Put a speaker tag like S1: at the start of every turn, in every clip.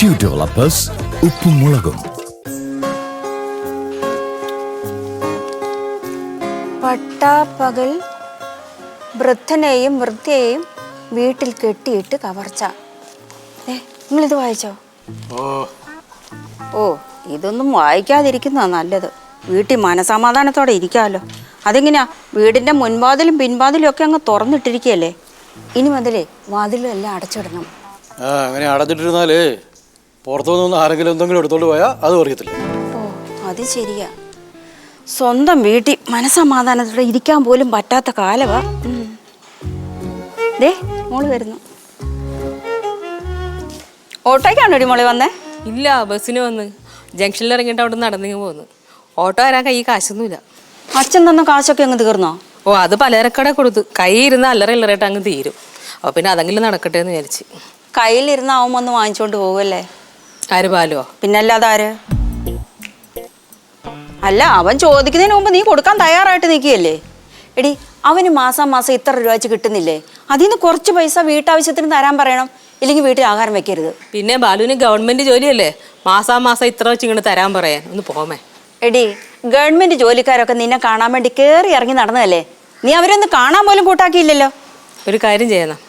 S1: Q Developers, ഉപ്പും മുളകും.
S2: പട്ടാപ്പകൽ വൃദ്ധനെയും വൃദ്ധയെയും വീട്ടിൽ കെട്ടിയിട്ട് കവർച്ച. നിങ്ങളിത് വായിച്ചോ? ഓ, ഇതൊന്നും വായിക്കാതിരിക്കുന്നതാ നല്ലത്. വീട്ടിൽ മനസമാധാനത്തോടെ ഇരിക്കാമല്ലോ. അതെങ്ങനെയാ, വീടിൻ്റെ മുൻവാതിലും പിൻവാതിലും ഒക്കെ അങ്ങ് തുറന്നിട്ടിരിക്കുകയല്ലേ. ഇനി മുതലേ വാതിലും എല്ലാം അടച്ചിടണം.
S3: അങ്ങനെ അടച്ചിട്ടിരുന്നാലേ പുറത്തുനിന്ന് ആരെങ്കിലും എന്തെങ്കിലും എടുത്തോണ്ട് പോയാൽ അത് പറയത്തില്ല.
S2: ഓ, അത് ശരിയാ. സ്വന്തം വീട്ടിൽ മനസമാധാനത്തോടെ ഇരിക്കാൻ പോലും പറ്റാത്ത കാലവാ. ദേ മോള് വരുന്നു. ഓട്ടോയ്ക്കാണോ ഒരു മോള് വന്നേ?
S4: ഇല്ല, ബസ്സിന് വന്ന് ജംഗ്ഷനിൽ ഇറങ്ങിയിട്ട് അവിടെ നടന്നു പോന്നു. ഓട്ടോ വരാൻ കൈ കാശൊന്നുമില്ല.
S2: അച്ഛൻ തന്ന കാശൊക്കെ അങ്ങ് തീർന്നോ?
S4: ഓ, അത് പലചരക്കട കൊടുത്തു. കൈ ഇരുന്ന് അല്ലറയില്ലറായിട്ട് അങ്ങ് തീരും. അപ്പോൾ പിന്നെ അതെങ്കിലും നടക്കട്ടെ എന്ന് വിചാരിച്ച്.
S2: കയ്യിലിരുന്ന് ആവുമ്പോൾ ഒന്ന് വാങ്ങിച്ചോണ്ട് പോവല്ലേ?
S4: ആര് പാലോ?
S2: പിന്നല്ലാതെ ആര്? അല്ല, അവൻ ചോദിക്കുന്നതിന് മുമ്പ് നീ കൊടുക്കാൻ തയ്യാറായിട്ട് നിൽക്കുകയല്ലേ? എടി, അവന് മാസം മാസം ഇത്ര രൂപ വെച്ച് കിട്ടുന്നില്ലേ? അതിൽ നിന്ന് കുറച്ച് പൈസ വീട്ടാവശ്യത്തിന് തരാൻ പറയണം. ഇല്ലെങ്കിൽ വീട്ടിൽ ആഹാരം വെക്കരുത്.
S4: പിന്നെ ബാലുവിന് ഗവൺമെന്റ് ജോലിയല്ലേ, മാസം ഇത്ര വെച്ച് ഇങ്ങോട്ട് തരാൻ പറയാൻ. ഒന്ന് പോമേ.
S2: എടി, ഗവൺമെന്റ് ജോലിക്കാരൊക്കെ നിന്നെ കാണാൻ വേണ്ടി കയറി ഇറങ്ങി നടന്നതല്ലേ? നീ അവരൊന്ന് കാണാൻ പോലും കൂട്ടാക്കിയില്ലല്ലോ.
S4: ഒരു കാര്യം ചെയ്യണം,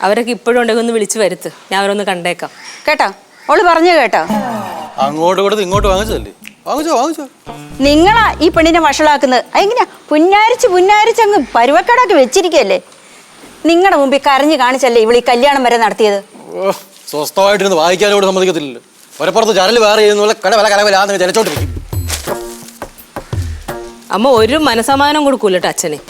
S4: അവരൊക്കെ ഇപ്പോഴും ഉണ്ടെങ്കിൽ ഒന്ന് വിളിച്ചു വരുത്ത്, ഞാൻ അവരൊന്ന് കണ്ടേക്കാം.
S2: കേട്ടോ? അവള് പറഞ്ഞു കേട്ടോ?
S3: അങ്ങോട്ട് കൊടുത്ത് ഇങ്ങോട്ട് വാങ്ങിച്ചതല്ലേ? വാങ്ങിച്ചോ.
S2: നിങ്ങളാ ഈ പെണ്ണിനെ വഷളാക്കുന്നത്. അതെങ്ങനെയാ പുന്നാരിച്ച് അങ്ങ് പരുവക്കടാക്കി വെച്ചിരിക്കല്ലേ? നിങ്ങളുടെ മുമ്പിൽ കരഞ്ഞു കാണിച്ചല്ലേ ഇവളീ കല്യാണം വരെ നടത്തിയത്.
S3: സ്വസ്ഥമായിട്ടിരുന്ന് വായിക്കാനോട് സമ്മതിക്കത്തില്ലല്ലോ. ഒരപ്പുറത്ത് ചരല് വേറെ ചെയ്യുന്ന കടവലാന്ന് ജലച്ചോണ്ടിരിക്കും.
S4: അമ്മ ഒരു മനസമാനം കൊടുക്കൂല അച്ഛന്.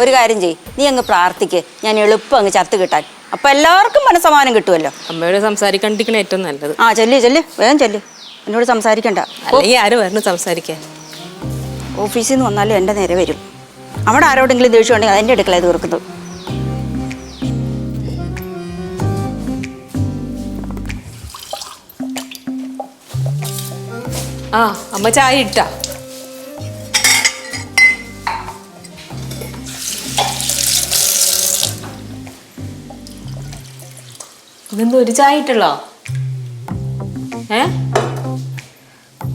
S2: ഒരു കാര്യം ചെയ്യ്, നീ അങ്ങ് പ്രാർത്ഥിക്ക്, ഞാൻ എളുപ്പം അങ്ങ് ചത്ത് കിട്ടാൻ. അപ്പൊ എല്ലാവർക്കും മനസമാനം കിട്ടുമല്ലോ.
S4: അമ്മയോട് സംസാരിക്കാണ്ടിരിക്കണ ഏറ്റവും നല്ലത്.
S2: ചെല്ല് വേഗം ചെല്ല്. എന്നോട് സംസാരിക്കണ്ട.
S4: അല്ലെങ്കിൽ ആര് വരണം സംസാരിക്കാൻ?
S2: ഓഫീസിൽ നിന്ന് വന്നാലും എൻ്റെ നേരെ വരും. അവിടെ ആരോടെങ്കിലും ദേഷ്യം ഉണ്ടെങ്കിൽ അതിൻ്റെ അടുക്കള തീർക്കുന്നത്.
S4: അമ്മ ചായ ഇട്ടാ? ഇതെന്തോ ഒരു ചായ ഇട്ടുള്ളോ?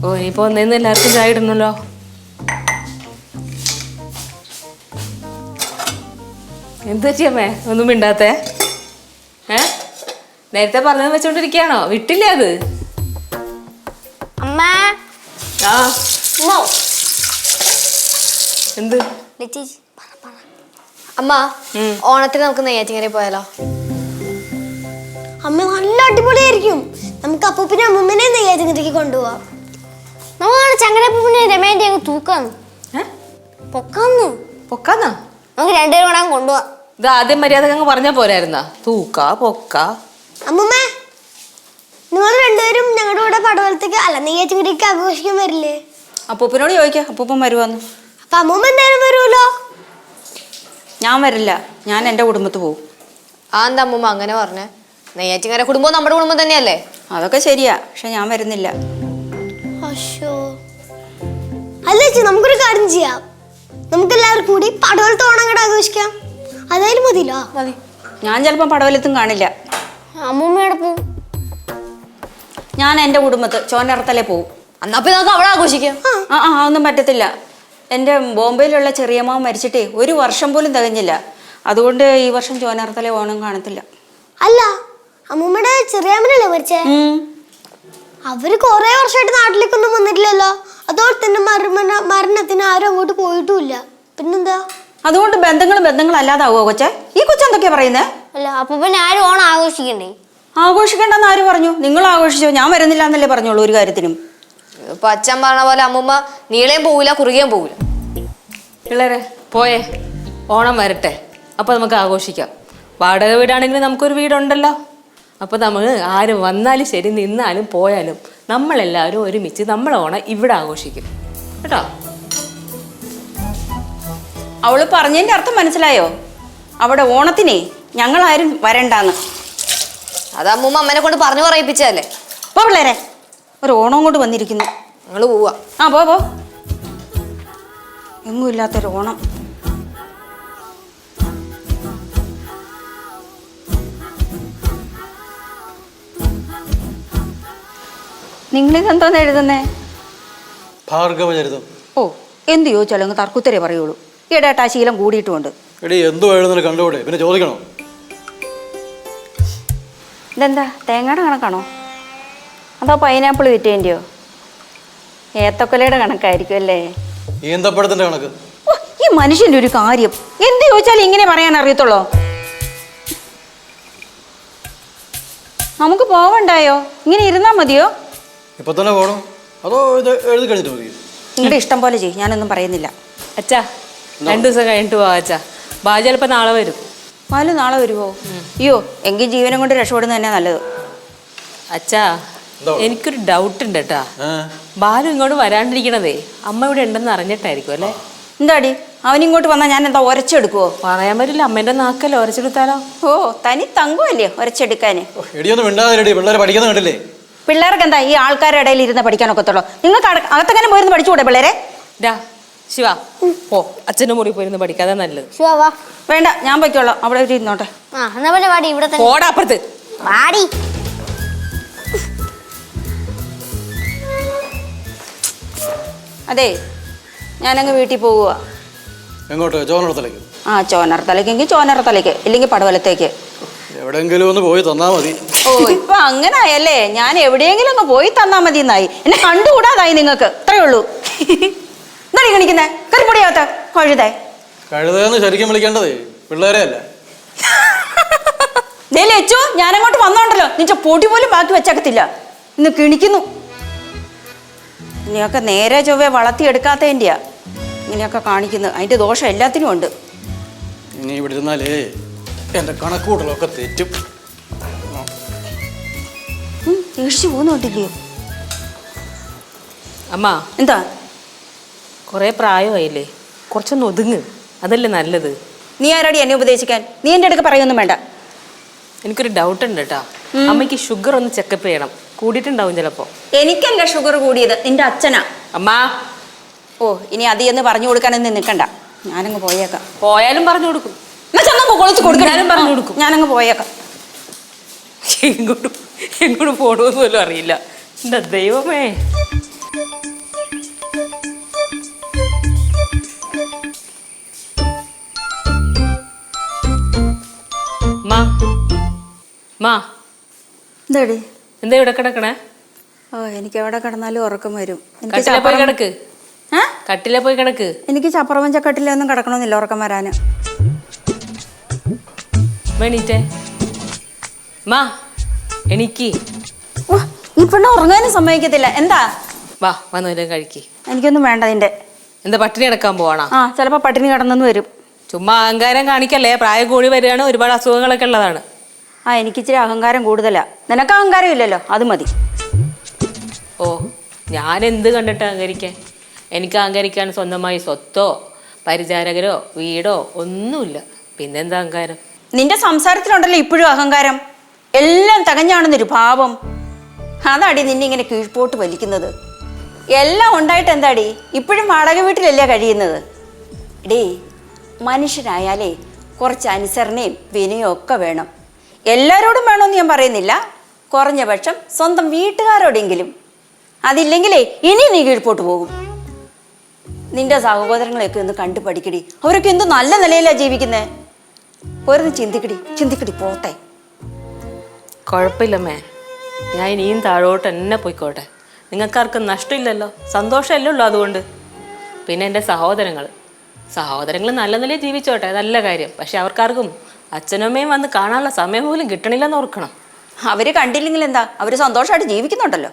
S4: ഓ, ഇനിയിപ്പോ ഒന്നേന്ന് എല്ലാവർക്കും ചായ ഇടുന്നല്ലോ. എന്ത് പറ്റിയമ്മേ ഒന്നും മിണ്ടാത്തേ? നേരത്തെ പറഞ്ഞത് വെച്ചോണ്ടിരിക്കുകയാണോ? വിട്ടില്ലേ അത്? എന്ത്?
S5: അമ്മ, ഓണത്തിന് നമുക്ക് നെയ്യാറ്റിൻകരയിൽ പോയാലോ? അമ്മ, നല്ല അടിപൊളിയായിരിക്കും. നമുക്ക് അപ്പൂപ്പിനെ അമ്മൂമ്മനെ നെയ്യാറ്റിൻകരയ്ക്ക് കൊണ്ടുപോവാം. നമ്മളാണ് ചങ്ങനപ്പൂപ്പിനെ രമേന്റെ അങ്ങ് തൂക്കാന്ന് പൊക്കാന്ന് നമുക്ക് രണ്ടുപേരും കൂടെ കൊണ്ടുപോവാം.
S4: ഇത് ആദ്യം മര്യാദ അങ്ങ് പറഞ്ഞാ പോരായിരുന്നാ? തൂക്ക പൊക്ക.
S5: അമ്മൂമ്മ, നിങ്ങൾ രണ്ടുപേരും ഞങ്ങളുടെ കൂടെ പടവലത്തേക്ക് അല്ല നെയ്യാറ്റിൻകരയ്ക്ക് ആഘോഷിക്കാൻ വരില്ലേ?
S2: അപ്പൂപ്പനോട് ചോദിക്കാം, അപ്പൂപ്പൻ വരുവാന്ന്.
S5: അപ്പൊ അമ്മൂമ്മ എന്തായാലും വരുമല്ലോ.
S2: ഞാൻ വരില്ല, ഞാൻ എൻ്റെ കുടുംബത്ത് പോകും.
S5: എന്താ അമ്മൂമ്മ അങ്ങനെ പറഞ്ഞേ? നെയ്യാറ്റിൻകര കുടുംബം നമ്മുടെ കുടുംബം തന്നെയല്ലേ?
S2: അതൊക്കെ ശരിയാ, പക്ഷെ ഞാൻ വരുന്നില്ല.
S5: അല്ല ചേച്ചി, നമുക്കൊരു കാര്യം ചെയ്യാം. നമുക്ക് എല്ലാവർക്കും കൂടി പടവലത്ത് ഓണം കൂടെ ആഘോഷിക്കാം. അതായാലും മതിയില്ലോ?
S2: മതി. ഞാൻ ചിലപ്പോൾ പടവലത്തും കാണില്ല.
S5: അമ്മൂമ്മയുടെ പോവും.
S2: ഞാൻ എൻ്റെ കുടുംബത്ത് ചോനറത്തലേ പോവും.
S5: എന്നാ നമുക്ക് അവിടെ ആഘോഷിക്കാം.
S2: ഒന്നും പറ്റത്തില്ല. എൻ്റെ ബോംബെയിലുള്ള ചെറിയമ്മ മരിച്ചിട്ടേ 1 വർഷം പോലും തികഞ്ഞില്ല. അതുകൊണ്ട് ഈ വർഷം ചോനറത്തലേ ഓണം കാണത്തില്ല.
S5: അല്ല, അമ്മൂമ്മയുടെ ചെറിയമ്മനല്ലേ മരിച്ചേ? അവര് കൊറേ വർഷമായിട്ട് നാട്ടിലേക്കൊന്നും വന്നിട്ടില്ലല്ലോ. അതോടെ തന്നെ മരണത്തിന് ആരും അങ്ങോട്ട് പോയിട്ടുമില്ല. പിന്നെന്താ?
S2: അതുകൊണ്ട് ബന്ധങ്ങൾ അല്ലാതാവോ കൊച്ചെ? ഈ കൊച്ചെന്തൊക്കെയാ പറയുന്നേ?
S5: അല്ല, അപ്പൊ പിന്നെ ആരും ഓണം ആഘോഷിക്കണ്ടേ?
S2: ആഘോഷിക്കണ്ടെന്ന് ആര് പറഞ്ഞു? നിങ്ങൾ ആഘോഷിച്ചോ? ഞാൻ വരുന്നില്ല എന്നല്ലേ പറഞ്ഞോളൂ ഒരു കാര്യത്തിനും.
S5: ഇപ്പൊ അച്ഛൻ പറഞ്ഞ പോലെ അമ്മൂമ്മ നീളേം പോവില്ല കുറുകയും പോവില്ല.
S4: പിള്ളേരെ പോയേ, ഓണം വരട്ടെ, അപ്പൊ നമുക്ക് ആഘോഷിക്കാം. വാടക വീടാണെങ്കിലും നമുക്കൊരു വീടുണ്ടല്ലോ. അപ്പൊ നമ്മൾ ആരും വന്നാലും ശരി, നിന്നാലും പോയാലും നമ്മളെല്ലാവരും ഒരുമിച്ച് നമ്മൾ ഓണം ഇവിടെ ആഘോഷിക്കും കേട്ടോ.
S2: അവള് പറഞ്ഞതിന്റെ അർത്ഥം മനസ്സിലായോ? അവിടെ ഓണത്തിനെ ഞങ്ങളാരും വരണ്ടാന്ന്.
S5: അത് അമ്മൂമ്മ അമ്മനെ കൊണ്ട് പറഞ്ഞു പറയിപ്പിച്ചതല്ലേ.
S2: പോ പിള്ളേരെ, ഒരു ഓണം കൊണ്ട് വന്നിരിക്കുന്നു.
S5: ഞങ്ങള് പോവാ.
S2: പോ. എങ്ങും ഇല്ലാത്തൊരു ഓണം. നിങ്ങളിതെന്തോന്ന് എഴുതുന്നേ?
S3: ഭാർഗവചരിതം.
S2: ഓ, എന്ത് ചോദിച്ചാലും അങ്ങ് തർക്കുത്തരേ പറയുള്ളൂ. ഈയിടെയായിട്ട് ആ ശീലം കൂടിയിട്ടുമുണ്ട്.
S3: എടി എന്തോ എഴുതുന്നത് കണ്ടുകൂടെ, പിന്നെ ചോദിക്കണോ?
S2: ഇതെന്താ തേങ്ങയുടെ കണക്കാണോ അതോ പൈനാപ്പിൾ വിറ്റേൻ്റെയോ? ഏത്തക്കൊലയുടെ കണക്കായിരിക്കും അല്ലേ?
S3: ഈന്തപ്പഴത്തിന്റെ കണക്ക്.
S2: ഓ, ഈ മനുഷ്യൻ്റെ ഒരു കാര്യം എന്ത് ചോദിച്ചാലും ഇങ്ങനെ പറയാൻ അറിയത്തുള്ളോ? നമുക്ക് പോവണ്ടായോ? ഇങ്ങനെ ഇരുന്നാ മതിയോ?
S3: ഇപ്പൊ തന്നെ പോകണോ അതോ ഇത് എഴുതി കഴിഞ്ഞിട്ട് മതി?
S2: നിങ്ങളുടെ ഇഷ്ടം പോലെ ചെയ്യും, ഞാനൊന്നും പറയുന്നില്ല.
S4: അച്ഛാ 2 ദിവസം കഴിഞ്ഞിട്ട് പോവാ അച്ഛാ. ബാ ചിലപ്പോൾ നാളെ വരും.
S2: പാല് നാളെ വരുമോ? അയ്യോ, എങ്കിൽ ജീവനം കൊണ്ട് രക്ഷപ്പെടുന്നത് തന്നെ നല്ലത്.
S4: അച്ഛാ എനിക്കൊരു ഡൗട്ട് ഉണ്ട് കേട്ടാ. ബാലു ഇങ്ങോട്ട് വരാണ്ടിരിക്കണതേ അമ്മ ഇവിടെ ഉണ്ടെന്ന് അറിഞ്ഞിട്ടായിരിക്കും അല്ലേ?
S2: എന്താടി അവനിങ്ങോട്ട് വന്നാൽ ഞാൻ എന്താ ഒരച്ചെടുക്കുവോ?
S4: പറയാൻ പറ്റില്ല, അമ്മേന്റെ നാക്കല്ലേ ഒരച്ചെടുത്താലോ?
S2: ഓ, തനി തങ്കുമല്ലേ ഒരച്ചെടുക്കാന്?
S3: എടിയൊന്നും മിണ്ടാതിരടി, പിള്ളേരെ പഠിക്കുന്ന കണ്ടില്ലേ?
S2: പിള്ളേർക്ക് എന്താ ഈ ആൾക്കാരുടെ ഇടയിൽ ഇരുന്ന് പഠിക്കാനൊക്കത്തുള്ളൂ? നിങ്ങൾക്ക് അകത്തെങ്ങനെ പോയിരുന്ന് പഠിച്ചുകൂടെ പിള്ളേരെ?
S4: ശിവ ഓ, അച്ഛൻ്റെ മുറി പോയിരുന്ന് പഠിക്കാതെ നല്ലത്.
S5: ശിവ വാ.
S2: വേണ്ട, ഞാൻ പൊയ്ക്കോളാം, അവിടെ ഒരു ഇരുന്നോട്ടെ.
S5: ആ എന്നാ പോലെ വാടി, ഇവിടെ തന്നെ
S4: പോടാ അപ്പുറത്ത്.
S5: വാടി.
S2: അതെ, ഞാനങ്ങ് വീട്ടിൽ പോവുക.
S3: എങ്ങോട്ട്? ചോനടത്തിലേക്ക്?
S2: ആ, ചോനറത്തലേക്കെങ്കിൽ ചോനറത്തലേക്ക്, ഇല്ലെങ്കിൽ പടവലത്തേക്ക്.
S3: എവിടെയെങ്കിലും ഒന്ന് പോയി തന്നാ മതി.
S2: ഓ, ഇപ്പൊ അങ്ങനെ ആയല്ലേ? ഞാൻ എവിടെയെങ്കിലും ഒന്ന് പോയി തന്നാ മതി എന്നായി. എന്നെ കണ്ടുകൂടാതായി നിങ്ങൾക്ക്, ഇത്രയേ ഉള്ളൂ. എന്താണ് കാണിക്കുന്നേ? കറിപ്പൊടിയാത്ത കഴുതേ.
S3: കഴുതെന്ന് ശരിക്കും വിളിക്കേണ്ടതേ പിള്ളേരെ അല്ല.
S2: ലച്ചു, ഞാനങ്ങോട്ട് വന്നോണ്ടല്ലോ നിന്റെ പൊടി പോലും ബാക്കി വെച്ചേക്കത്തില്ല. ഇന്ന് കിണിക്കുന്നു. ഇനിയൊക്കെ നേരെ ചൊവ്വേ വളർത്തിയെടുക്കാത്തതിൻ്റെയാ ഇങ്ങനെയൊക്കെ കാണിക്കുന്നത്. അതിന്റെ ദോഷം എല്ലാത്തിനും ഉണ്ട്.
S3: ഇനി ഇവിടെ ഇരുന്നാലേ എന്റെ കണക്കൂട്ടലൊക്കെ തെറ്റും.
S2: ഈഴ്ച പോകുന്നുണ്ടില്ലയോ?
S4: അമ്മ
S2: എന്താ?
S4: കുറേ പ്രായമായില്ലേ, കുറച്ചൊന്ന് ഒതുങ്ങ്, അതല്ലേ നല്ലത്.
S2: നീ ആരാടി എന്നെ ഉപദേശിക്കാൻ? നീ എൻ്റെ അടുക്ക് പറയൊന്നും വേണ്ട.
S4: എനിക്കൊരു ഡൗട്ട് ഉണ്ട് കേട്ടാ. അമ്മയ്ക്ക് ഷുഗർ ഒന്ന് ചെക്കപ്പ് ചെയ്യണം, കൂടിയിട്ടുണ്ടാവും ചിലപ്പോ.
S2: എനിക്കല്ല ഷുഗർ കൂടിയത്, നിന്റെ അച്ഛനാ.
S4: അമ്മ
S2: ഓ, ഇനി അതിയെന്ന് പറഞ്ഞു കൊടുക്കാനൊന്നും നിൽക്കണ്ട, ഞാനങ്ങ് പോയേക്കാം.
S4: പോയാലും പറഞ്ഞു കൊടുക്കും.
S2: ഞാനും പറഞ്ഞു കൊടുക്കും. ഞാനങ്ങ് പോയേക്കാം.
S4: എങ്ങോട്ട് പോണമെന്ന് പോലും അറിയില്ല. എന്താ ദൈവമേ.
S2: എന്താടി
S4: എന്താ ഇവിടെ കിടക്കണേ?
S2: ഓ, എനിക്ക് എവിടെ കിടന്നാലും ഉറക്കം വരും.
S4: കട്ടിലെ പോയി കിടക്ക്. കട്ടിലെ പോയി കിടക്ക്.
S2: എനിക്ക് ചപ്പറവഞ്ചക്കട്ടിലൊന്നും കിടക്കണമെന്നില്ല ഉറക്കം വരാന്.
S4: വേണീറ്റേ മാ എനിക്ക്.
S2: ഓ, ഈ പെണ്ണ് ഉറങ്ങാനും സമ്മതിക്കത്തില്ല. എന്താ?
S4: വാ വന്നു കഴിക്ക്.
S2: എനിക്കൊന്നും വേണ്ട നിന്റെ.
S4: എന്താ പട്ടിണി കിടക്കാൻ പോവാണോ?
S2: ആ, ചിലപ്പോ പട്ടിണി കിടന്നെന്ന് വരും.
S4: ചുമ്മാ അഹങ്കാരം കാണിക്കല്ലേ, പ്രായം കൂടി വരികയാണ്, ഒരുപാട് അസുഖങ്ങളൊക്കെ ഉള്ളതാണ്.
S2: ആ, എനിക്കിച്ചിരി അഹങ്കാരം കൂടുതലാ. നിനക്ക് അഹങ്കാരം ഇല്ലല്ലോ, അത് മതി.
S4: ഓ, ഞാൻ എന്ത് കണ്ടിട്ട് അഹങ്കരിക്കാൻ? എനിക്ക് അഹങ്കരിക്കാൻ സ്വന്തമായി സ്വത്തോ പരിചാരകരോ വീടോ ഒന്നുമില്ല, പിന്നെന്താ അഹങ്കാരം?
S2: നിന്റെ സംസാരത്തിലുണ്ടല്ലോ ഇപ്പോഴും അഹങ്കാരം. എല്ലാം തികഞ്ഞാണെന്നൊരു ഭാവം. അതാടി നിന്നെ ഇങ്ങനെ കീഴ്പോട്ട് വലിക്കുന്നത്. എല്ലാം ഉണ്ടായിട്ട് എന്താടി ഇപ്പോഴും വാടക വീട്ടിലല്ലേ കഴിയുന്നത്? ഡേ, മനുഷ്യനായാലേ കുറച്ച് അനുസരണയും വിനയവും ഒക്കെ വേണം. എല്ലാവരോടും വേണമെന്ന് ഞാൻ പറയുന്നില്ല, കുറഞ്ഞ പക്ഷം സ്വന്തം വീട്ടുകാരോടെങ്കിലും. അതില്ലെങ്കിലേ ഇനി നീ കീഴ്പോട്ട് പോകും. നിന്റെ സഹോദരങ്ങളെയൊക്കെ ഒന്ന് കണ്ടു പഠിക്കടി. അവരൊക്കെ എന്ത് നല്ല നിലയിലാണ് ജീവിക്കുന്നത്. പോരുന്ന് ചിന്തിക്കടി പോട്ടെ.
S4: കുഴപ്പമില്ലമ്മേ, ഞാൻ ഇനിയും താഴോട്ട് എന്നെ പോയിക്കോട്ടെ. നിങ്ങൾക്കാർക്കും നഷ്ടമില്ലല്ലോ, സന്തോഷമല്ലേ ഉള്ളൂ അതുകൊണ്ട്. പിന്നെ എൻ്റെ സഹോദരങ്ങൾ നല്ല നിലയിൽ ജീവിച്ചോട്ടെ, നല്ല കാര്യം. പക്ഷെ അവർക്കാർക്കും അച്ഛനും അമ്മയും വന്ന് കാണാനുള്ള സമയം പോലും കിട്ടണില്ലെന്ന് ഓർക്കണം.
S2: അവര് കണ്ടില്ലെങ്കിൽ എന്താ, അവര് സന്തോഷമായിട്ട് ജീവിക്കുന്നുണ്ടല്ലോ.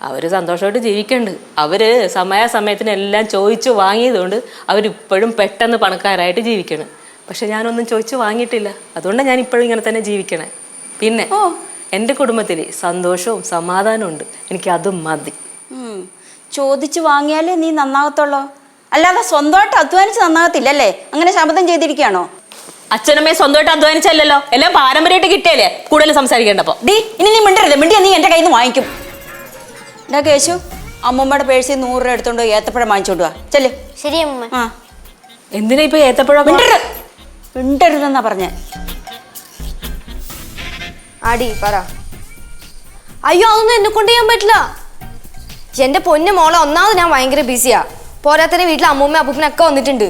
S4: അവർ സന്തോഷമായിട്ട് ജീവിക്കുന്നുണ്ട്. അവർ സമയാസമയത്തിന് എല്ലാം ചോദിച്ചു വാങ്ങിയതുകൊണ്ട് അവരിപ്പോഴും പെട്ടെന്ന് പണക്കാരായിട്ട് ജീവിക്കണം. പക്ഷെ ഞാനൊന്നും ചോദിച്ചു വാങ്ങിയിട്ടില്ല, അതുകൊണ്ടാണ് ഞാൻ ഇപ്പോഴും ഇങ്ങനെ തന്നെ ജീവിക്കണേ. പിന്നെ എൻ്റെ കുടുംബത്തിൽ സന്തോഷവും സമാധാനവും ഉണ്ട്, എനിക്ക് അതും മതി.
S2: ചോദിച്ചു വാങ്ങിയാലേ നീ നന്നാകത്തുള്ളോ, അല്ലാതെ സ്വന്തമായിട്ട് അധ്വാനിച്ച് നന്നാകത്തില്ലല്ലേ? അങ്ങനെ ശബ്ദം ചെയ്തിരിക്കുകയാണോ?
S4: അച്ഛനമ്മയെ സ്വന്തമായിട്ട് അധ്വാനിച്ചല്ലോ, എല്ലാം പാരമ്പര്യമായിട്ട് കിട്ടിയല്ലേ. കൂടുതൽ സംസാരിക്കേണ്ടപ്പോ
S2: ഇനി നീ മിണ്ടരുത്. മിണ്ടിയാ നീ എൻ്റെ കയ്യിൽ നിന്ന് വാങ്ങിക്കും. എന്താ കേശു, അമ്മൂമ്മയുടെ പേഴ്സിൽ 100 രൂപ എടുത്തോണ്ട് ഏത്തപ്പഴം വാങ്ങിച്ചോണ്ട് വാ. ചെല്ലേ.
S5: ശരി അമ്മ.
S2: ആ,
S4: എന്തിനാ ഇപ്പൊ ഏത്തപ്പഴം?
S2: മിണ്ടരുതെന്നാ പറഞ്ഞേ. ആടി പറ.
S6: അയ്യോ അതൊന്നും എന്നെ കൊണ്ട് ചെയ്യാൻ പറ്റില്ല. എന്റെ പൊന്നു മോളെ, ഒന്നാമത് ഞാൻ ഭയങ്കര ബിസിയാ. പോരാത്തന്നെ വീട്ടിൽ അമ്മൂമ്മ അപ്പൂപ്പനൊക്കെ വന്നിട്ടുണ്ട്.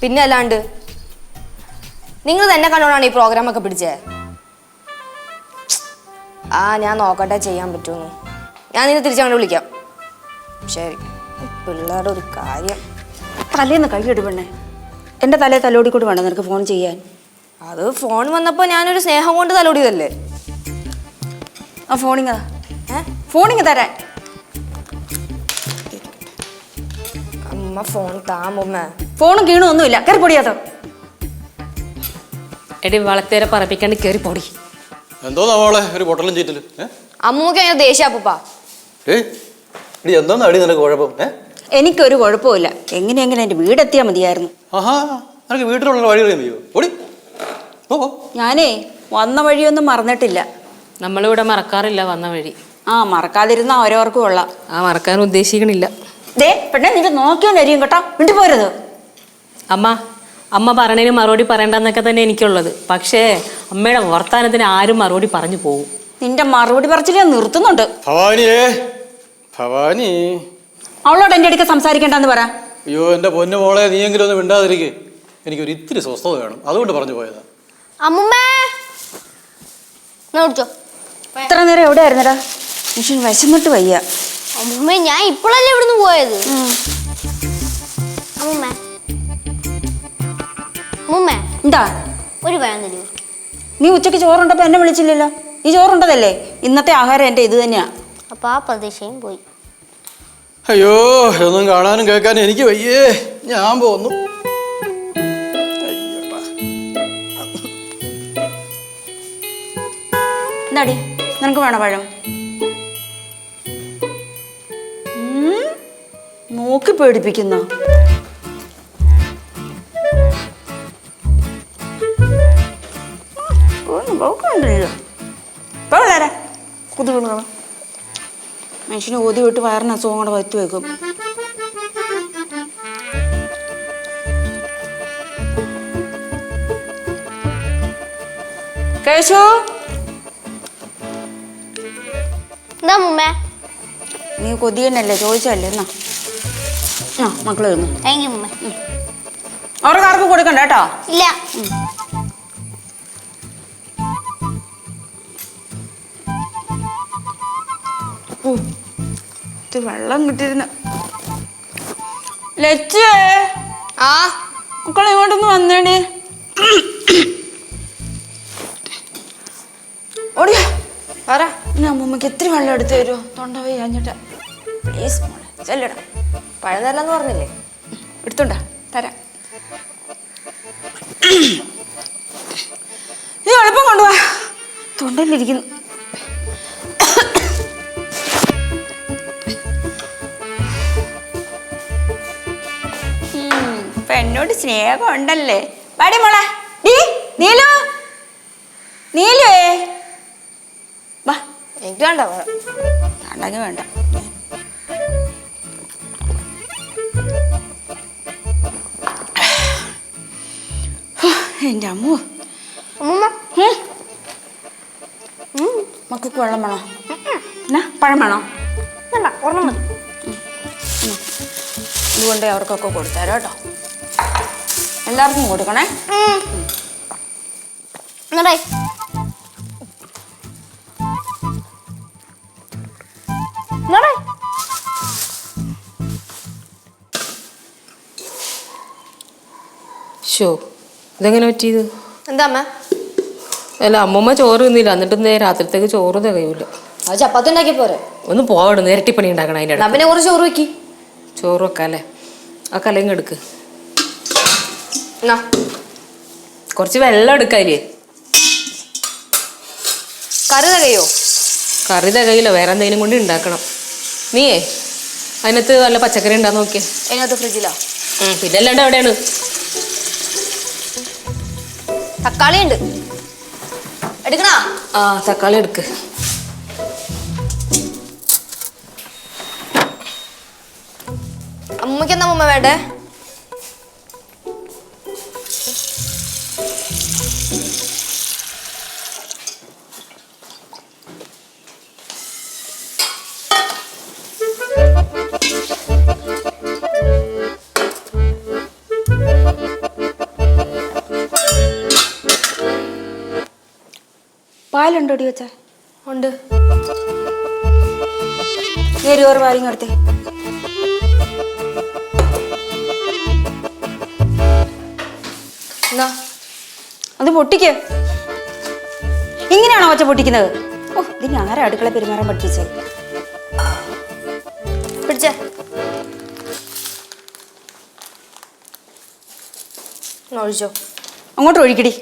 S6: പിന്നെ അല്ലാണ്ട് നിങ്ങൾ തന്നെ കണ്ടോണ്ടാണ് ഈ പ്രോഗ്രാം ഒക്കെ പിടിച്ചേ. ഞാൻ നോക്കട്ടെ ചെയ്യാൻ പറ്റുമെന്ന്. ഞാൻ നിന്നെ തിരിച്ചങ്ങോട്ട് വിളിക്കാം. ശരി. പിള്ളേരുടെ ഒരു കാര്യം.
S2: തലേന്ന് കൈയ്യടി പെണ്ണേ. എൻ്റെ തലേ തലോടി കൂടി വേണം നിനക്ക് ഫോൺ ചെയ്യാൻ.
S6: അത് ഫോൺ വന്നപ്പോൾ ഞാനൊരു സ്നേഹം കൊണ്ട് തലോടിയതല്ലേ.
S2: ആ ഫോണിങ് ഫോണിങ് തരാൻ.
S6: അമ്മ ഫോൺ താമ്മ.
S2: ഫോണും കീണും ഒന്നുമില്ല. കയറി പൊടിയാതോ.
S4: എടി വളത്തേരെ പറപ്പിക്കാണ്ട് കയറി പൊടി.
S3: എന്തോ മോളെ ഒരു പൊട്ടലും ചീറ്റല്?
S6: അമ്മൂക്ക് അതിന് ദേഷ്യ അപ്പൂപ്പ.
S3: എന്തോന്ന് അടി നിനക്ക് കുഴപ്പം?
S2: എനിക്കൊരു കുഴപ്പമില്ല. എങ്ങനെയെങ്കിലും എൻ്റെ വീടെത്തിയാൽ മതിയായിരുന്നു.
S3: ആഹാ, നിനക്ക് വീട്ടിലുള്ള വഴി അറിയാമോ? ഓടി
S2: ഞാനേ വന്ന വഴിയൊന്നും മറന്നിട്ടില്ല.
S4: നമ്മളിവിടെ മറക്കാറില്ല വന്ന വഴി.
S2: മറക്കാതിരുന്ന ഓരോർക്കും കൊള്ളാം.
S4: മറക്കാൻ ഉദ്ദേശിക്കണില്ല.
S2: ദേ പെണ്ണെ, നിന്റെ നോക്കിയോണ്ടരിയും കേട്ടോ. മിണ്ടി പോരുത്.
S4: അമ്മ പറഞ്ഞതിന് മറുപടി പറയണ്ടെന്നൊക്കെ തന്നെ എനിക്കുള്ളത്. പക്ഷേ അമ്മയുടെ വർത്താനത്തിന് ആരും മറുപടി പറഞ്ഞു പോകും.
S2: നിന്റെ മറുപടി പറച്ചിൽ ഞാൻ നിർത്തുന്നുണ്ട്.
S3: ഭവാനി,
S2: അവളോട് എൻ്റെ അടുക്ക സംസാരിക്കണ്ടെന്ന് പറ.
S3: അയ്യോ എൻ്റെ പൊന്നു മോളെ, നീയെങ്കിലും ഒന്ന് മിണ്ടാതിരിക്കേ. എനിക്കൊരു ഇത്തിരി സ്വസ്ഥത വേണം, അതുകൊണ്ട് പറഞ്ഞു പോയതാ.
S5: അമ്മുമ്മേ വിളിച്ചോ.
S2: ഇത്ര നേരം എവിടെ ആയിരുന്നടാ? മനുഷ്യൻ വിശന്നിട്ട് വയ്യ.
S5: അമ്മുമ്മേ ഞാൻ ഇപ്പോഴല്ലേ ഇവിടുന്ന് പോയത്. അമ്മുമ്മേ അമ്മുമ്മേ
S2: എന്താ
S5: ഒരു പഴം തരുമോ?
S2: നീ ഉച്ചയ്ക്ക് ചോറുണ്ടപ്പോ എന്നെ വിളിച്ചില്ലല്ലോ. ഈ ചോറുണ്ടതല്ലേ? ഇന്നത്തെ ആഹാരം എൻ്റെ ഇത് തന്നെയാ.
S5: അപ്പൊ ആ പ്രതീക്ഷയും പോയി.
S3: അയ്യോ, ഇതൊന്നും കാണാനും കേൾക്കാനും എനിക്ക് വയ്യേ. ഞാൻ പോന്നു.
S2: എന്താടി നിനക്ക് വേണോ പഴം? നോക്കി പേടിപ്പിക്കുന്ന. മനുഷ്യന് ഓതി വിട്ട് വയറിന് അസുഖം കൂടെ വറ്റി വെക്കും. കേശു,
S5: എന്താ അമ്മുമ്മേ?
S2: നീ കൊതിയനല്ലേ ചോദിച്ചല്ലേ? എന്നാ മക്കള് തന്നു.
S5: താങ്ക് യു അമ്മുമ്മേ.
S2: അവർക്ക് ആർക്കും കൊടുക്കണ്ട കേട്ടോ.
S5: ഇല്ല.
S2: വെള്ളം കിട്ടിയിരുന്ന ലച്ചേ, മക്കളെ ഇങ്ങോട്ടൊന്ന് വന്നേടി. ഓടിയ അമ്മൂമ്മക്ക് എത്ര വെള്ളം എടുത്ത് തരുമോ? തൊണ്ട പോയി കഴിഞ്ഞിട്ട് പ്ലീസ് മോളെ ചെല്ലടാ.
S6: പഴം തരാന്ന് പറഞ്ഞില്ലേ?
S2: എടുത്തോണ്ടാ തരാം. നീ എളുപ്പം കൊണ്ടുപോവാ. തൊണ്ടയിലിരിക്കുന്നു. എന്നോട് സ്നേഹം ഉണ്ടല്ലേ? പാടി മോളെ. നീലു, നീലുവേ വാ.
S6: എനിക്ക് വേണ്ട.
S2: വേണ്ടെങ്കിൽ വേണ്ട. എൻ്റെ അമ്മു. മക്കൾക്ക് വെള്ളം വേണോ? എന്നാ പഴം വേണോ?
S5: ഒരെണ്ണം മതി.
S2: ഇതുകൊണ്ട് അവർക്കൊക്കെ കൊടുത്തേരോ കേട്ടോ. എല്ലാവർക്കും കൊടുക്കണേ.
S4: ഇതെങ്ങനെ പറ്റിയത്?
S6: എന്താ അമ്മ?
S4: അല്ല, അമ്മമ്മ ചോറ് തിന്നില്ല. എന്നിട്ട് രാത്രിത്തേക്ക് ചോറ് തികയൂല.
S6: അത് ചപ്പാത്തി ഉണ്ടാക്കി പോരെ?
S4: ഒന്ന് പോവാടുന്നു. ഇരട്ടിപ്പണി ഉണ്ടാക്കണം അതിൻ്റെ.
S6: പിന്നെ കുറച്ച് ചോറ് വെക്കി.
S4: ചോറ് വെക്കാം അല്ലേ? ആ കലങ്ങ് എടുക്ക്. കുറച്ച് വെള്ളം എടുക്കാല്ലേ?
S6: കറി തികയോ?
S4: കറി തികയില്ല, വേറെ എന്തെങ്കിലും കൊണ്ട് ഉണ്ടാക്കണം. നീയേ അതിനകത്ത് നല്ല പച്ചക്കറി ഉണ്ടാന്ന് നോക്കിയേ.
S6: അതിനകത്ത് ഫ്രിഡ്ജിലാ?
S4: പിന്നെ അല്ലാണ്ട് എവിടെയാണ്?
S6: തക്കാളി ഉണ്ട്, എടുക്കണ?
S4: തക്കാളി എടുക്ക്.
S6: അമ്മയ്ക്ക് എന്താ അമ്മ വേണ്ടേ?
S2: പാലുണ്ടോടി വെച്ചാ?
S6: ഉണ്ട്.
S2: നീ ഒരു പാലിങ് എടുത്തേ.
S6: എന്നാ
S2: അത് പൊട്ടിക്ക്. ഇങ്ങനെയാണോ കൊച്ച പൊട്ടിക്കുന്നത്? ഓ, ഇതിന് ആരാ അടുക്കള പെരുമാറാൻ പഠിപ്പിച്ചത്?
S6: പിടിച്ചേ. ഒഴിച്ചോ.
S2: അങ്ങോട്ട് ഒഴിക്കടി.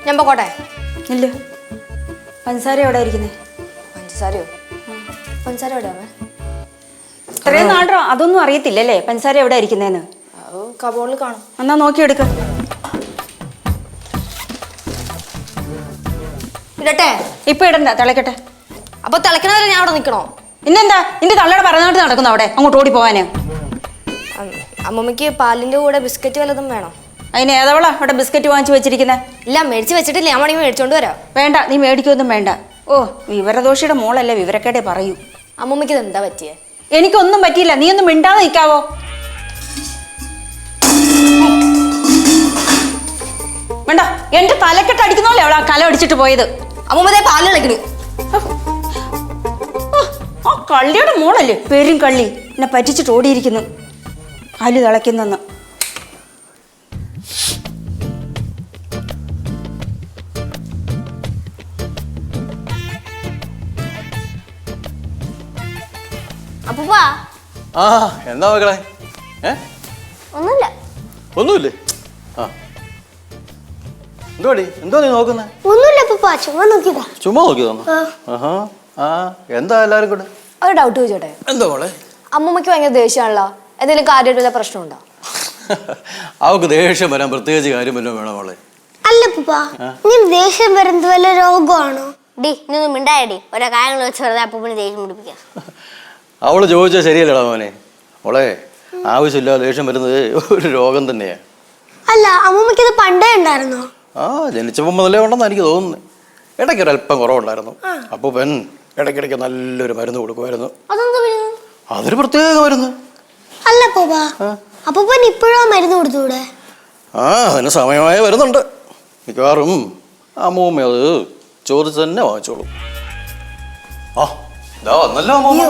S6: ഞാൻ പോട്ടെ.
S2: ഇല്ല, പഞ്ചസാര എവിടെ ഇരിക്കുന്നേ?
S6: പഞ്ചസാരയോ? പഞ്ചസാര എവിടെയാമേ?
S2: ഇത്രയും നാളോ അതൊന്നും അറിയത്തില്ലല്ലേ പഞ്ചസാര എവിടെ ഇരിക്കുന്നേന്ന്?
S6: കബോർഡിൽ കാണും.
S2: എന്നാ നോക്കിയെടുക്ക.
S6: ഇടട്ടെ?
S2: ഇപ്പൊ ഇടണ്ട, തിളക്കട്ടെ.
S6: അപ്പൊ തിളക്കണവരെ ഞാൻ അവിടെ നിൽക്കണോ?
S2: ഇന്നെന്താ നിന്റെ തള്ളയുടെ പറഞ്ഞാട്ട് നടക്കുന്നു അവിടെ അങ്ങോട്ട് ഓടി പോവാന്?
S6: അമ്മമ്മക്ക് പാലിന്റെ കൂടെ ബിസ്ക്കറ്റ് വല്ലതും വേണോ?
S2: അതിന് ഏതവളാ അവിടെ ബിസ്ക്കറ്റ് വാങ്ങിച്ചു വെച്ചിരിക്കുന്നേ?
S6: ഇല്ല, മേടിച്ച് വെച്ചിട്ടില്ല. ഞാൻ വേണമെങ്കിൽ മേടിച്ചോണ്ട് വരാം.
S2: വേണ്ട, നീ മേടിക്കൊന്നും വേണ്ട. ഓ, വിവരദോഷിയുടെ മോളല്ലേ, വിവരക്കേടെ പറയൂ.
S6: അമ്മമ്മക്ക് ഇത് എന്താ പറ്റിയേ?
S2: എനിക്കൊന്നും പറ്റിയില്ല, നീ ഒന്നും മിണ്ടാതെ നിൽക്കാവോ? വേണ്ട, എന്റെ തലക്കെട്ട് അടിക്കുന്നല്ലേ അവൾ ആ കല അടിച്ചിട്ട് പോയത്.
S6: അമ്മമ്മതേ പാല് കളിക്കണ്.
S2: ആ കള്ളിയുടെ മോളല്ലേ, പേരും കള്ളി, എന്നെ പറ്റിച്ചിട്ട് ഓടിയിരിക്കുന്നു. പാല് തിളയ്ക്കുന്നെന്ന്.
S5: അപ്പൂപ്പാ.
S3: ആ എന്താ മക്കളെ?
S5: ഒന്നുമില്ല.
S3: ഒന്നുമില്ലേ? ആ എന്തോടി, എന്തോ നീ നോക്കുന്നേ?
S5: ഒന്നുമില്ല അപ്പൂപ്പാ, ചുമ്മാ നോക്കിയതാ.
S3: ചുമ്മാ നോക്കി തന്നു. ആഹാ. ആ എന്താ എല്ലാവരും കൂടെ?
S6: ഒരു ഡൗട്ട് ചോദിച്ചോട്ടെ?
S3: എന്താ മോളെ?
S6: അമ്മമ്മക്ക് ഭയങ്കര ദേഷ്യമാണല്ലോ. എന്തെങ്കിലും കാര്യമായിട്ടുള്ള പ്രശ്നമുണ്ടോ?
S3: അവക്ക് ദേഷ്യം വരാൻ പ്രത്യേകിച്ച് കാര്യം വല്ലതും വേണം മോളെ?
S5: അല്ല അപ്പൂപ്പാ, ഇങ്ങനെ ദേഷ്യം വരുന്നത് വല്ല രോഗമാണോ? ഡി നീ ഒന്നും മിണ്ടായടി. ഓരോ കാര്യങ്ങൾ വെച്ച് വെറുതെ അപ്പൂപ്പിന് ദേഷ്യം പിടിപ്പിക്കാം.
S3: അവള് ചോദിച്ചാൽ ശരിയല്ലടാ മോനെ. മോളെ, ആവശ്യമില്ലാതെ ദേഷ്യം വരുന്നത് ഒരു രോഗം തന്നെയാ.
S5: അല്ല, അമ്മമ്മക്ക് ഇത് പണ്ടേ ഉണ്ടായിരുന്നോ?
S3: ആ, ജനിച്ചപ്പോൾ മുതലേ ഉണ്ടെന്ന് എനിക്ക് തോന്നുന്നു. ഇടയ്ക്കൊരല്പം കുറവുണ്ടായിരുന്നു. അപ്പോൾ പെൻ ഇടയ്ക്കിടയ്ക്ക് നല്ലൊരു മരുന്ന് കൊടുക്കുമായിരുന്നു.
S5: അതെന്താ മരുന്ന്?
S3: അതൊരു പ്രത്യേക മരുന്ന്.
S5: അല്ല അപ്പൂപ്പാ, അപ്പൂപ്പൻ ഇപ്പോഴും ആ മരുന്ന് കൊടുത്തൂടെ?
S3: ആ, അതിന് സമയമായി വരുന്നുണ്ട്. മിക്കവാറും അമ്മൂമ്മ അത് ചോദിച്ച് തന്നെ വാങ്ങിച്ചോളൂ. ആ ഇതാ വന്നല്ലോ അമ്മൂമ്മ.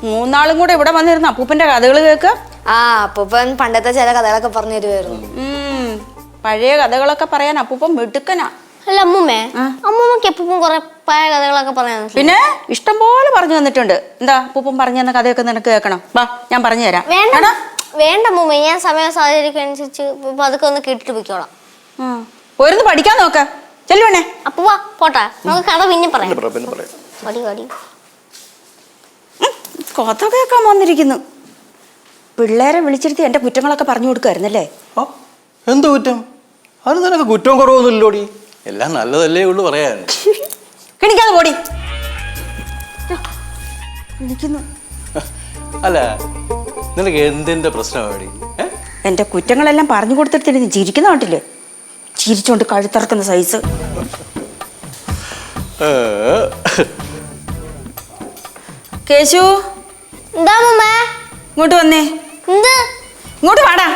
S2: മൂന്നാളും കൂടെ ഇവിടെ വന്നിരുന്ന അപ്പൂപ്പന്റെ കഥകൾ കേൾക്കുക.
S6: ആ, അപ്പൂപ്പൻ പണ്ടത്തെ ചില കഥകളൊക്കെ പറഞ്ഞു തരുമായിരുന്നു.
S2: പഴയ കഥകളൊക്കെ പറയാൻ അപ്പൂപ്പൻ മിടുക്കനാ.
S5: അല്ല അമ്മൂമ്മേ, അമ്മൂമ്മക്ക് എപ്പൂപ്പൻ കുറെ പഴയ കഥകളൊക്കെ പറയാൻ.
S2: പിന്നെ ഇഷ്ടം പോലെ പറഞ്ഞു തന്നിട്ടുണ്ട്. എന്താ അപ്പൂപ്പൻ പറഞ്ഞു തന്ന കഥയൊക്കെ നിനക്ക് കേൾക്കണം? വാ, ഞാൻ പറഞ്ഞു തരാം.
S5: വേണ്ട വേണ്ട അമ്മൂമ്മ, ഞാൻ സമയം സാഹചര്യം അനുസരിച്ച് അതൊക്കെ ഒന്ന് കേട്ടിട്ട് പോയിക്കോളാം.
S2: പോരുന്ന് പഠിക്കാൻ നോക്ക. ചെല്ലുവണേ.
S5: അപ്പൂപ്പാ പോട്ടെ, നമുക്ക് കഥ പിന്നെ പറയാം.
S3: പിന്നെ പറയാം.
S5: ഓടി ഓടി.
S2: കഥ കേൾക്കാൻ വന്നിരിക്കുന്നു. പിള്ളേരെ വിളിച്ചിരുത്തി എന്റെ കുറ്റങ്ങളൊക്കെ പറഞ്ഞു കൊടുക്കുമായിരുന്നല്ലേ?
S3: ആ, എന്ത് കുറ്റം? അത് നിനക്ക് കുറ്റവും കുറവൊന്നുമില്ലോടി. എല്ലാം നല്ലതല്ലേ ഉള്ളു പറയാൻ.
S2: കിണിക്കാതെ പോടി. വിളിക്കുന്നു.
S3: അല്ല, നിനക്ക് എന്തിന്റെ പ്രശ്നമാടി?
S2: എന്റെ കുറ്റങ്ങളെല്ലാം പറഞ്ഞു കൊടുത്തിട്ട് നീ ചിരിക്കുന്ന കാട്ടില്ലേ? ചിരിച്ചോണ്ട് കഴുത്തിറക്കുന്ന സൈസ്. കേശു,
S5: എന്താ അമ്മൂമ്മേ?
S2: ഇങ്ങോട്ട് വന്നേ.
S5: എന്ത്?
S2: ഇങ്ങോട്ട് വാടാ.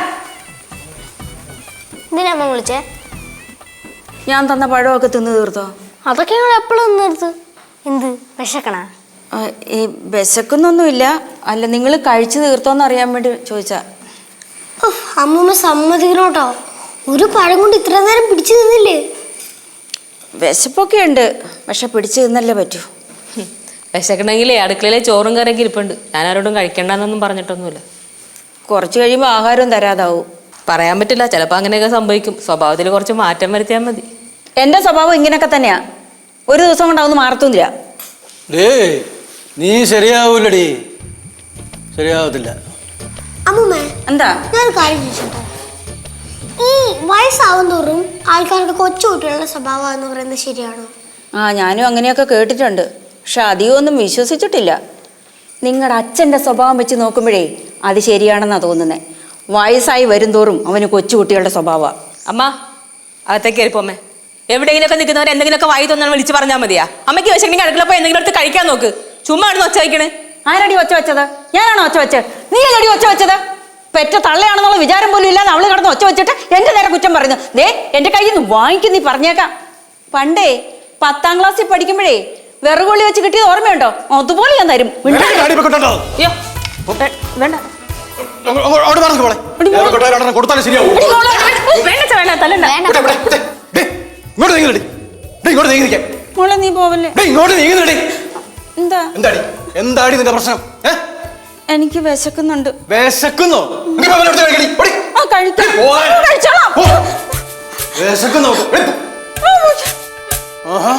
S5: എന്തിനാ അമ്മ വിളിച്ചേ?
S2: ഞാൻ തന്ന പഴമൊക്കെ തിന്ന് തീർത്തോ?
S5: അതൊക്കെ ഞങ്ങൾ എപ്പോഴും നിർത്ത്. എന്ത് വിശക്കണ?
S2: ഈ വിശക്കുന്നൊന്നുമില്ല. അല്ല, നിങ്ങൾ കഴിച്ചു തീർത്തോന്ന് അറിയാൻ വേണ്ടി ചോദിച്ചാ.
S5: അമ്മൂമ്മ സമ്മതിക്കണോട്ടോ, ഒരു പഴം കൊണ്ട് ഇത്ര നേരം പിടിച്ചു നിന്നില്ലേ?
S2: വിശപ്പൊക്കെ ഉണ്ട്, പക്ഷെ പിടിച്ചു തിന്നല്ലേ പറ്റൂ.
S4: വിശക്കണമെങ്കിലേ അടുക്കളയിലെ ചോറും കറിയൊക്കെ ഇരിപ്പുണ്ട്. ഞാൻ ആരോടും കഴിക്കണ്ടെന്നൊന്നും പറഞ്ഞിട്ടൊന്നുമില്ല.
S2: കുറച്ച് കഴിയുമ്പോൾ ആഹാരവും തരാതാവും.
S4: പറയാൻ പറ്റില്ല, ചിലപ്പോൾ അങ്ങനെയൊക്കെ സംഭവിക്കും. സ്വഭാവത്തിൽ കുറച്ച് മാറ്റം വരുത്തിയാൽ മതി.
S2: എൻ്റെ സ്വഭാവം ഇങ്ങനെയൊക്കെ തന്നെയാ. ഒരു ദിവസം കൊണ്ട് അതൊന്നും മാറത്തുമില്ല.
S3: നീ ശരിയാവൂലടി, ശരിയാവത്തില്ല.
S5: അമ്മൂമ്മേ,
S2: എന്താ?
S5: ഞാനൊരു കാര്യം ചോദിച്ചോട്ടെ. ഈ വയസ്സാവും തോറും ആൾക്കാർക്ക് കൊച്ചു കുട്ടികളുടെ സ്വഭാവം എന്ന് പറയുന്നത് ശരിയാണോ?
S2: ഞാനും അങ്ങനെയൊക്കെ കേട്ടിട്ടുണ്ട്. പക്ഷെ അധികമൊന്നും വിശ്വസിച്ചിട്ടില്ല. നിങ്ങളുടെ അച്ഛൻ്റെ സ്വഭാവം വെച്ച് നോക്കുമ്പോഴേ അത് ശരിയാണെന്നാണ് തോന്നുന്നത്. വയസ്സായി വരും തോറും അവന് കൊച്ചുകുട്ടികളുടെ സ്വഭാവമാണ്.
S4: അമ്മ, അകത്തേക്ക് കയറിപ്പോമ്മേ. എവിടെയെങ്കിലുമൊക്കെ നിൽക്കുന്നവർ എന്തെങ്കിലുമൊക്കെ വായി തോന്നാൻ വിളിച്ച് പറഞ്ഞാൽ മതിയാ. അമ്മയ്ക്ക് വിശക്കെങ്കിൽ അടുക്കളപ്പോ എന്തെങ്കിലും എടുത്ത് കഴിക്കാൻ നോക്ക്. ചുമ്മാ അവിടെ ഒച്ച വയ്ക്കണേ.
S2: ആരടി ഒച്ച വെച്ചത്? ഞാനാണോ ഒച്ച വെച്ചത്? നീ അല്ലടി ഒച്ച വെച്ചത്. പെറ്റ തള്ളയാണെന്നുള്ള വിചാരം പോലും ഇല്ലാതെ അവള് കിടന്ന് ഒച്ച വെച്ചിട്ട് എന്റെ നേരെ കുറ്റം പറയുന്നു. ദേ എന്റെ കയ്യിൽ നിന്ന് വാങ്ങിക്കും. നീ പറഞ്ഞേക്കാം. പണ്ടേ 10ാം ക്ലാസ്സിൽ പഠിക്കുമ്പോഴേ വെറുകൊള്ളി വെച്ച് കിട്ടിയത് ഓർമ്മയുണ്ടോ? അതുപോലെ ഞാൻ തരും.
S4: വേണ്ട
S3: കൊടുത്താലേ ശരിയാവും.
S4: വേണ്ട തല്ലണ്ട.
S2: മോളെ നീ പോവല്ലേ? എന്താ
S3: എന്താടി നിന്റെ പ്രശ്നം?
S2: എനിക്ക് വിശക്കുന്നുണ്ട്.
S3: വിശക്കുന്നോ?
S2: ആ, കഴിച്ചോളാം.
S3: വിശക്കുന്നോ? ആഹാ.